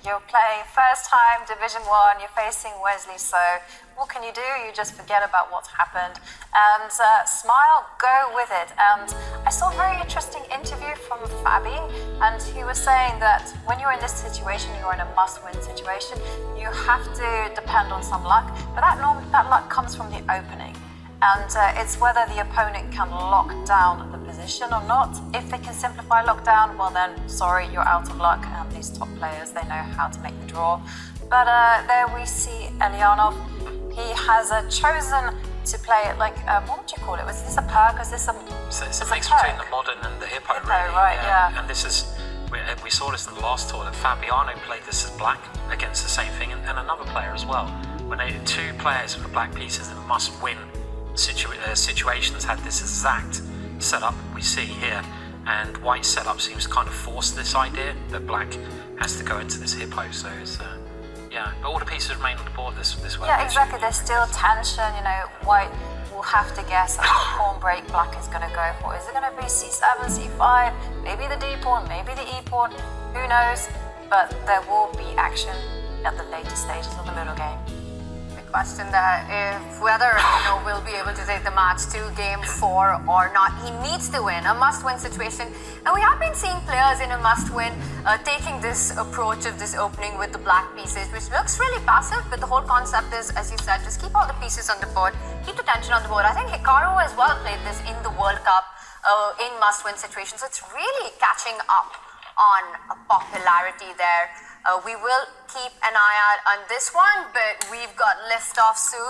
You're playing first time Division 1, you're facing Wesley, so what can you do? You just forget about what's happened and smile, go with it. And I saw a very interesting interview from Fabi, and he was saying that when you're in this situation, you're in a must-win situation, you have to depend on some luck, but that luck comes from the opening. And it's whether the opponent can lock down the position or not. If they can simplify lockdown, well then, sorry, you're out of luck. And these top players, they know how to make the draw. But there we see Eljanov. He has chosen to play it like, what would you call it? Was this a perk? Was this a It's a mix between the modern and the hippo, really. Right, yeah. And this is, we saw this in the last tour, that Fabiano played this as black against the same thing, and another player as well. When two players with black pieces that must win situations had this exact setup we see here, and white setup seems to kind of force this idea that black has to go into this hippo. So it's yeah, but all the pieces remain on the board this way. Yeah, exactly. There's still tension. You know, white will have to guess at what pawn break black is going to go for. Is it going to be c7, c5, maybe the d pawn, maybe the e pawn? Who knows? But there will be action at the later stages of the middle game. Question that if whether we'll be able to take the match to game 4 or not. He needs to win, a must-win situation, and we have been seeing players in a must-win taking this approach of this opening with the black pieces, which looks really passive, but the whole concept is, as you said, just keep all the pieces on the board, keep the tension on the board. I think Hikaru as well played this in the World Cup in must-win situations, so it's really catching up on popularity there. We will keep an eye out on this one, but we've got lift-off soon.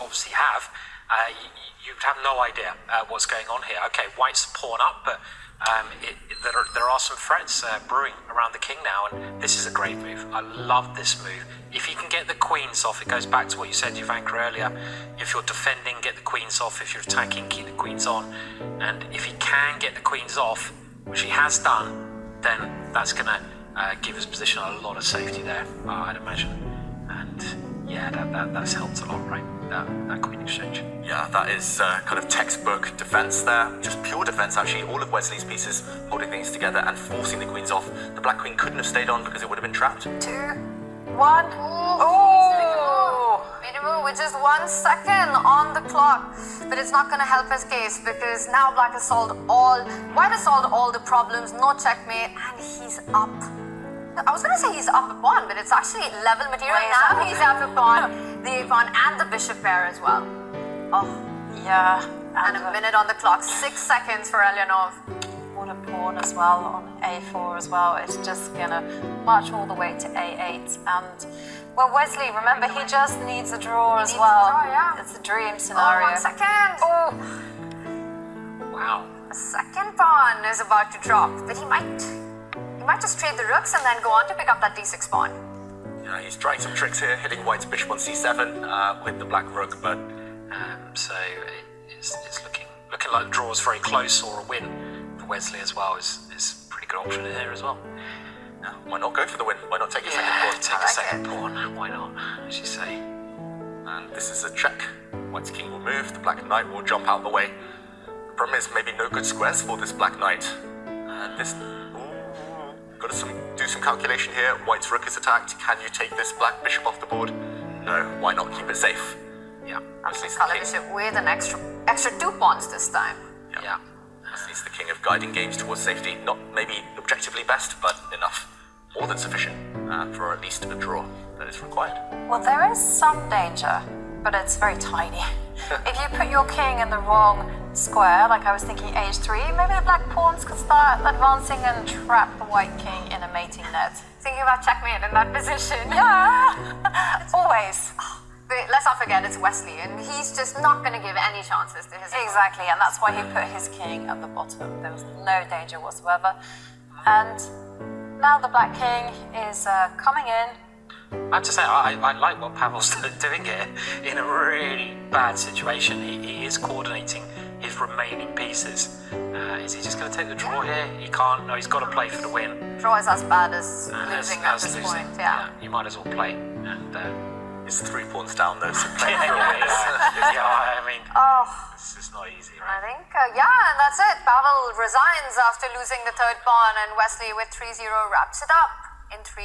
obviously have, you'd have no idea what's going on here. Okay, white's pawn up, but there are some threats brewing around the king now, and this is a great move. I love this move. If he can get the queens off, it goes back to what you said, Jovanka, earlier. If you're defending, get the queens off. If you're attacking, keep the queens on. And if he can get the queens off, which he has done, then that's going to give his position a lot of safety there, I'd imagine. And yeah, that's helped a lot, right? That queen exchange. Yeah, that is kind of textbook defense there. Just pure defense, actually. All of Wesley's pieces holding things together and forcing the queens off. The black queen couldn't have stayed on because it would have been trapped. 2, 1. Oh! Beautiful, with just 1 second on the clock. But it's not going to help his case because now white has solved all the problems, no checkmate, and he's up. I was going to say he's up a pawn, but it's actually level material. Now he's up a pawn, the a-pawn, and the bishop pair as well. Oh, yeah. and a minute on the clock, 6 seconds for Eljanov. What a pawn as well on a4 as well. It's just going to march all the way to a8. And, well, Wesley, remember, he just needs a draw as well. It's a dream scenario. 1 second. Oh. Wow. A second pawn is about to drop, but he might just trade the rooks and then go on to pick up that d6 pawn. Yeah, he's trying some tricks here, hitting white's bishop on c7 with the black rook, but so it's looking like the draw is very close, or a win for Wesley as well is a pretty good option here as well. yeah, why not go for the win? Why not take a second pawn? Take a second pawn. Why not? As you say. And this is a check. White's king will move, the black knight will jump out the way. The problem is maybe no good squares for this black knight. And this... Got to do some calculation here. White's rook is attacked. Can you take this black bishop off the board? No. Why not keep it safe? Yeah. Color bishop with an extra 2 pawns this time. Yeah. Wesley's the king of guiding games towards safety. Not maybe objectively best, but enough. More than sufficient for at least a draw that is required. Well, there is some danger, but it's very tiny. If you put your king in the wrong square, like I was thinking h3, maybe the black pawns could start advancing and trap the white king in a mating net. Thinking about checkmate in that position. Yeah, always. But let's not forget it's Wesley, and he's just not going to give any chances to his opponent. Exactly, and that's why he put his king at the bottom. There was no danger whatsoever. And now the black king is coming in. I have to say, I like what Pavel's doing here in a really bad situation. He is coordinating his remaining pieces. Is he just going to take the draw here? He can't. No, he's got to play for the win. Draw is as bad as losing at this point. Yeah. You might as well play. And It's 3 pawns down though, so play yeah, for it. I mean, Oh. this is not easy, I right? think, and that's it. Pavel resigns after losing the 3rd pawn, and Wesley with 3-0 wraps it up in 3